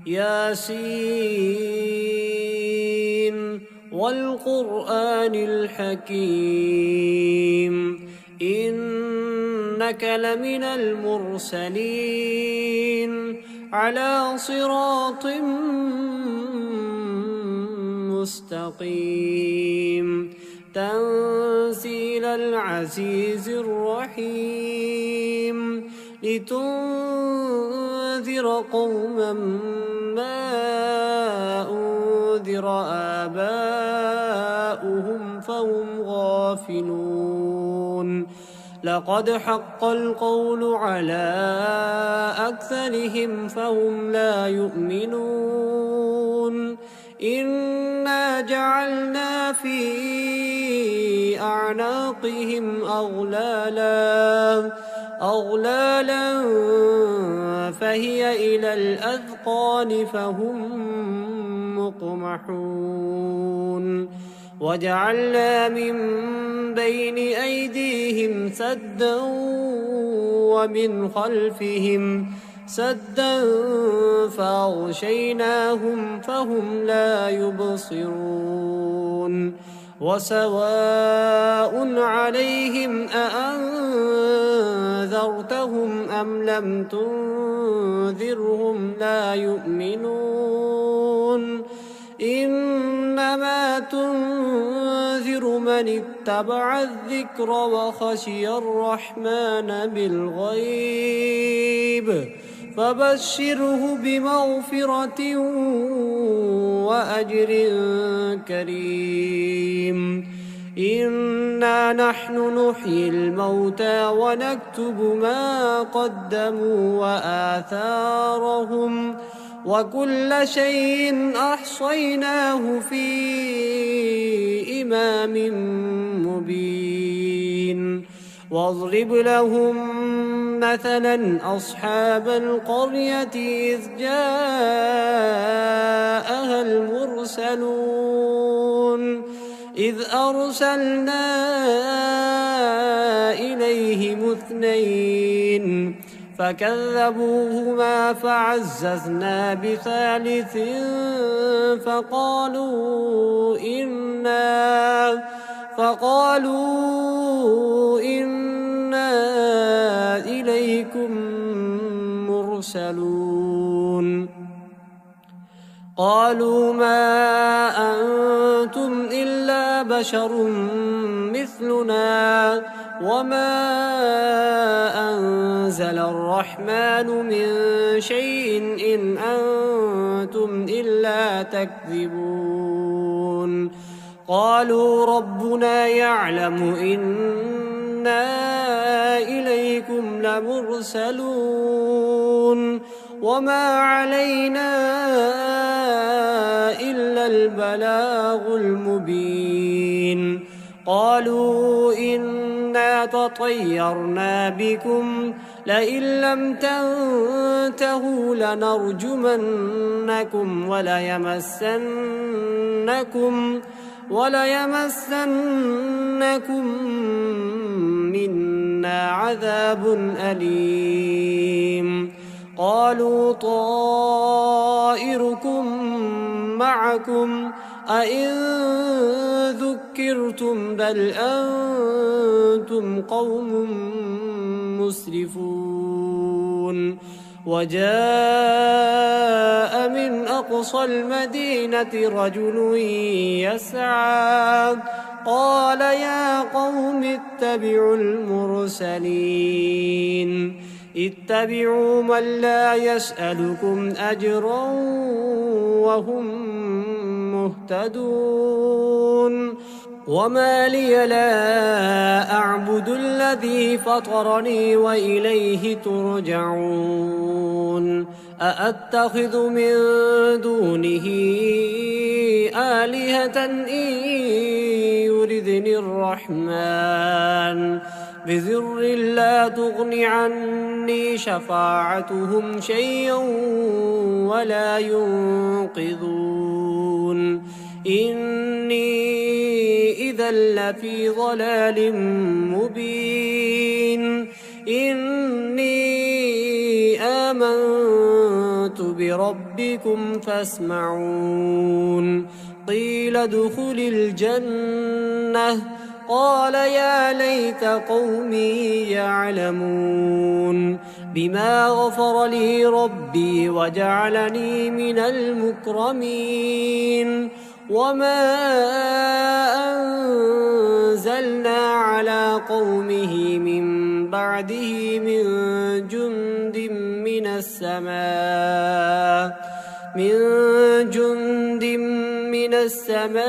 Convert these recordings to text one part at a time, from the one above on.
ياسين والقرآن الحكيم إنك لمن المرسلين على صراط مستقيم تنزيل العزيز الرحيم لتنذر قوما ما أنذر آباؤهم فهم غافلون لقد حق القول على أكثرهم فهم لا يؤمنون إنا جعلنا في أعناقهم أغلالا فهي إلى الأذقان فهم مقمحون وجعلنا من بين أيديهم سدا ومن خلفهم سدا فأغشيناهم فهم لا يبصرون وسواء عليهم أأنذرتهم أم لم تنذرهم لا يؤمنون إنما تنذر من اتبع الذكر وخشي الرحمن بالغيب فبشره بمغفرة وأجر كريم إنا نحن نحيي الموتى ونكتب ما قدموا وآثارهم وكل شيء أحصيناه في إمام مبين واضرب لهم مثلا أصحاب القرية إذ جاءها المرسلون إذ أرسلنا إليهم اثنين فكذبوهما فعززنا بثالث فقالوا إنا إليكم مرسلون قالوا ما أنتم إلا بشر مثلنا وما أنزل الرحمن من شيء إن أنتم إلا تكذبون قالوا ربنا يعلم إنا إليكم لمرسلون وما علينا إلا البلاغ المبين قالوا إنا تطيرنا بكم لئن لم تنتهوا لنرجمنكم وليمسنكم منا عذاب أليم قالوا طائركم معكم أئن ذكرتم بل أنتم قوم مسرفون وجاء من أقصى المدينة رجل يسعى قال يا قوم اتبعوا المرسلين اتبعوا من لا يسألكم أجرا وهم مهتدون وما لي لا أعبد الذي فطرني وإليه ترجعون أأتخذ من دونه آلهة إن يردني الرحمن بذر لا تغن عني شفاعتهم شيئا ولا ينقذون إني إذا لفي ضلال مبين إني آمنت بربكم فاسمعون قيل ادخل الجنة قال يا ليت قومي يعلمون بما غفر لي ربي وجعلني من المكرمين وما أنزلنا على قومه من بعده من جند من السماء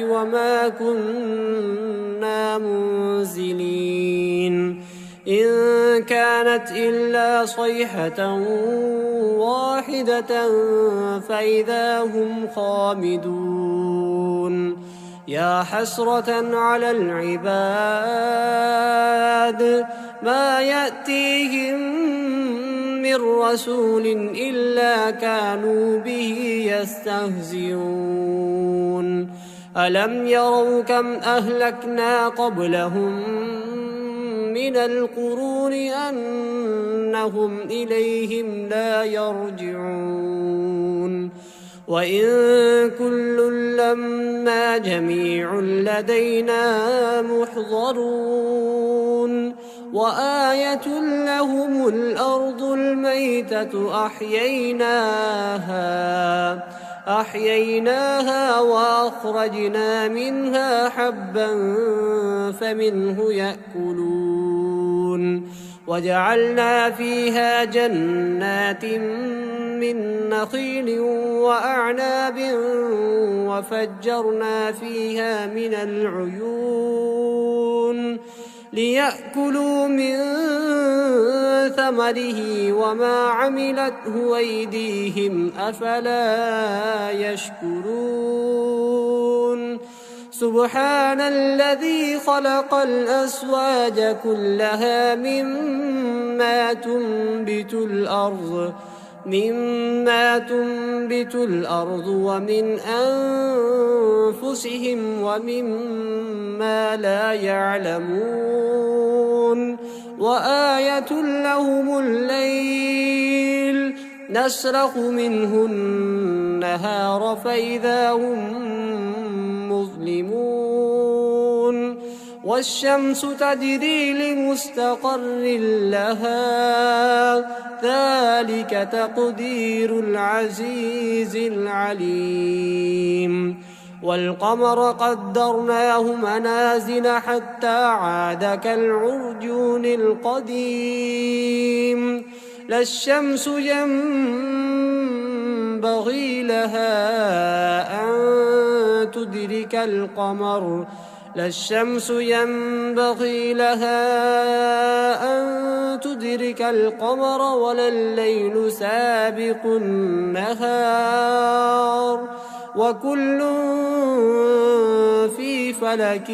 وما كنا منزلين إن كانت إلا صيحة واحدة فإذا هم خامدون يا حسرة على العباد ما يأتيهم من رسول إلا كانوا به يستهزئون ألم يروا كم أهلكنا قبلهم من القرون أنهم إليهم لا يرجعون وإن كل لما جميع لدينا محضرون وآية لهم الأرض الميتة أحييناها وأخرجنا منها حبا فمنه يأكلون وجعلنا فيها جنات من نخيل وأعناب وفجرنا فيها من العيون ليأكلوا من ثمره وما عملته أيديهم أفلا يشكرون سبحان الذي خلق الأزواج كلها مما تنبت الأرض ومن أنفسهم ومما لا يعلمون وآية لهم الليل نسلخ منه النهار فإذا هم مظلمون والشمس تجري لمستقر لها ذلك تقدير العزيز العليم والقمر قدرناه منازل حتى عاد كالعرجون القديم لا الشمس ينبغي لها أن تدرك القمر ولا الليل سابق النهار وكل في فلك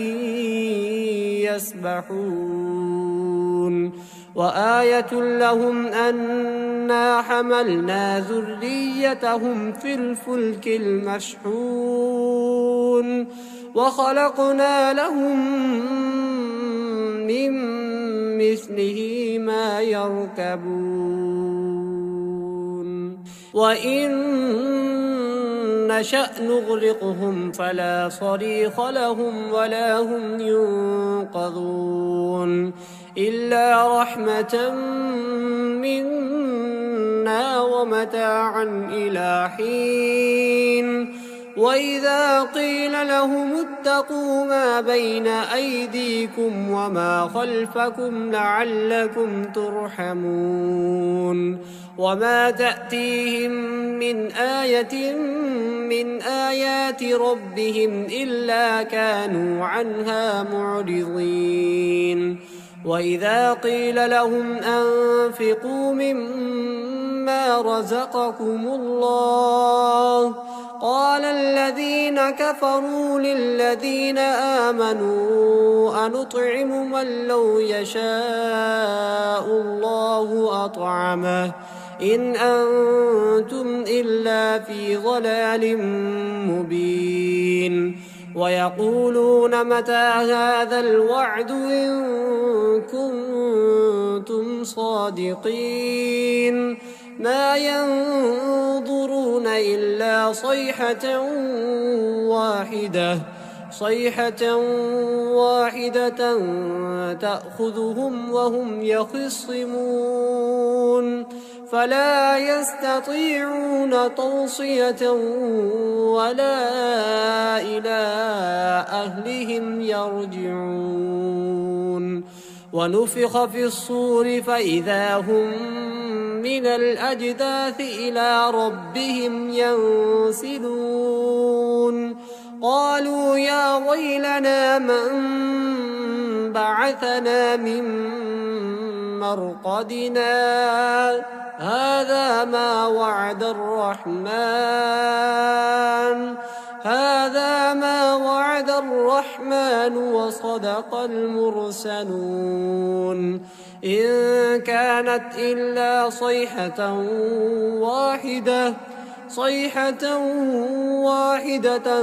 يسبحون وآية لهم أنا حملنا ذريتهم في الفلك المشحون وخلقنا لهم من مثله ما يركبون وإن نشأ نغرقهم فلا صريخ لهم ولا هم ينقذون إلا رحمة منا ومتاعا إلى حين وإذا قيل لهم اتقوا ما بين أيديكم وما خلفكم لعلكم ترحمون وما تأتيهم من آية من آيات ربهم إلا كانوا عنها معرضين وإذا قيل لهم أنفقوا مما رزقكم الله قال الذين كفروا للذين آمنوا أنطعم من لو يشاء الله أطعمه إن أنتم إلا في ضلال مبين ويقولون متى هذا الوعد إن كنتم صادقين ما ينظرون إلا صيحة واحدة تأخذهم وهم يخصمون فلا يستطيعون توصية ولا إلى أهلهم يرجعون ونفخ في الصور فإذا هم من الأجداث إلى ربهم ينسلون قالوا يا ويلنا من بعثنا من مرقدنا هذا ما وعد الرحمن وصدق المرسلون إن كانت إلا صيحة واحدة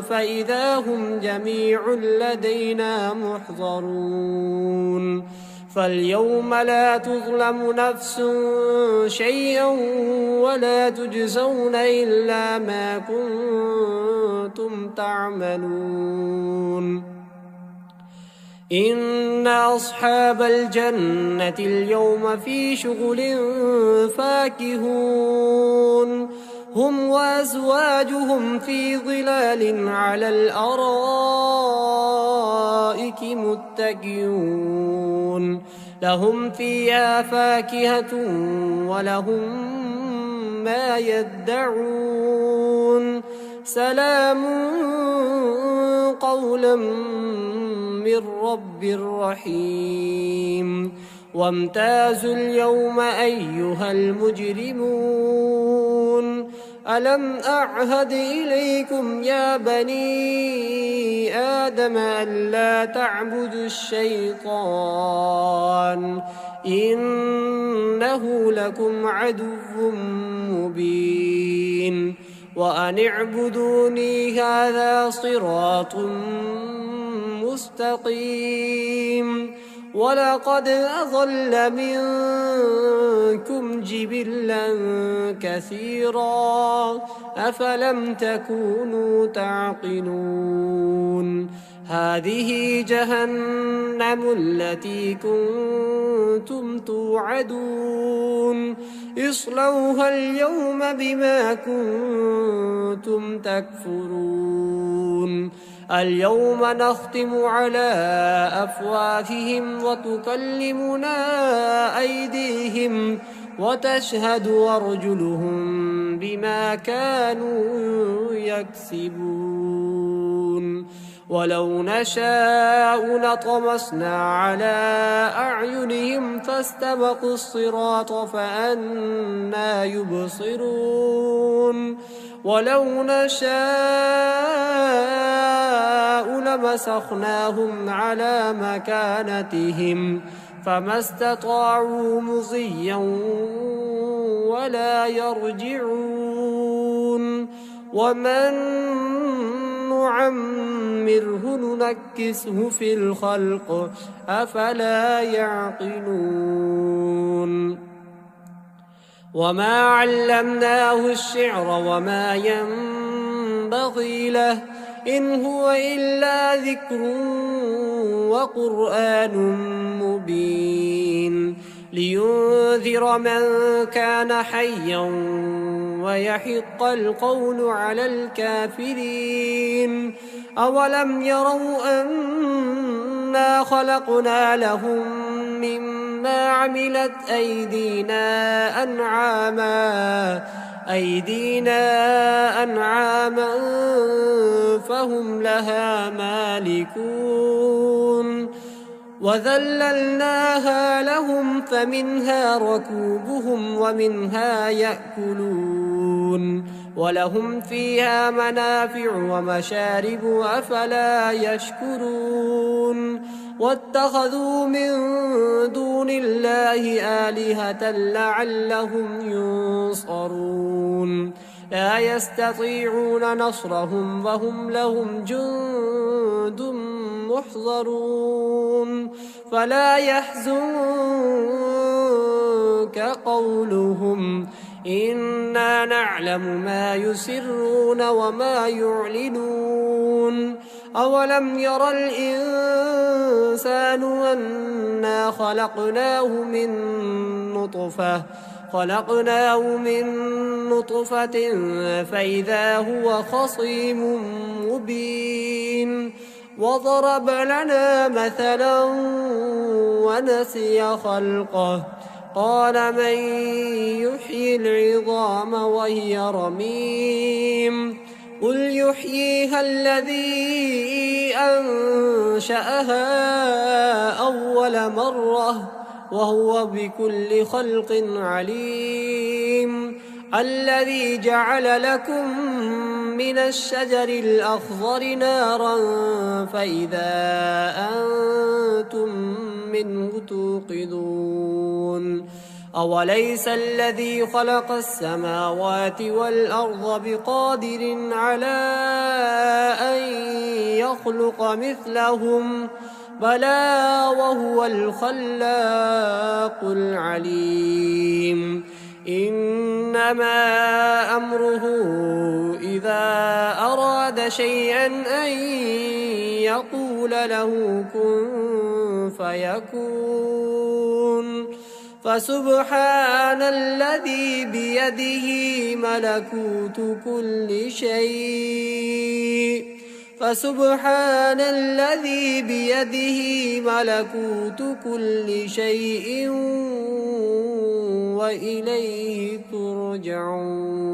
فإذا هم جميع لدينا محضرون فاليوم لا تظلم نفس شيئا ولا تجزون إلا ما كنتم تعملون إن أصحاب الجنة اليوم في شغل فاكهون هم وأزواجهم في ظلال على الأرائك متكئون لهم فيها فاكهة ولهم ما يدعون سلام قولا من رب رحيم وامتازوا اليوم أيها المجرمون ألم أعهد إليكم يا بني آدم ألا تعبدوا الشيطان إنه لكم عدو مبين وأن اعبدوني هذا صراط مستقيم ولقد أضل منكم جبلا كثيرا أفلم تكونوا تعقلون هذه جهنم التي كنتم توعدون اصلوها اليوم بما كنتم تكفرون اليوم نختم على أفواههم وتكلمنا أيديهم وتشهد أرجلهم بما كانوا يكسبون ولو نشاء لطمسنا على أعينهم فاستبقوا الصراط فأنى يبصرون ولو نشاء لمسخناهم على مكانتهم فما استطاعوا مضيا ولا يرجعون ومن نعمره ننكسه في الخلق أفلا يعقلون وما علمناه الشعر وما ينبغي له إن هو إلا ذكر وقرآن مبين لينذر من كان حيا ويحق القول على الكافرين أولم يروا أنا خلقنا لهم مما عملت أيدينا أنعاما فهم لها مالكون وذللناها لهم فمنها ركوبهم ومنها يأكلون ولهم فيها منافع ومشارب أفلا يشكرون واتخذوا من دون الله آلهة لعلهم ينصرون لا يستطيعون نصرهم وهم لهم جند محضرون فلا يحزنك قولهم إنا نعلم ما يسرون وما يعلنون أولم ير الإنسان أنا خلقناه من نطفة فإذا هو خصيم مبين وضرب لنا مثلا ونسي خلقه قال من يحيي العظام وهي رميم قل يحييها الذي أنشأها أول مرة وهو بكل خلق عليم الذي جعل لكم من الشجر الأخضر نارا فإذا أنتم منه توقدون أوليس الذي خلق السماوات والأرض بقادر على أن يخلق مثلهم بلى وهو الخلاق العليم إنما أمره إذا أراد شيئا أن يقول له كن فيكون فسبحان الذي بيده ملكوت كل شيء وإليه ترجعون.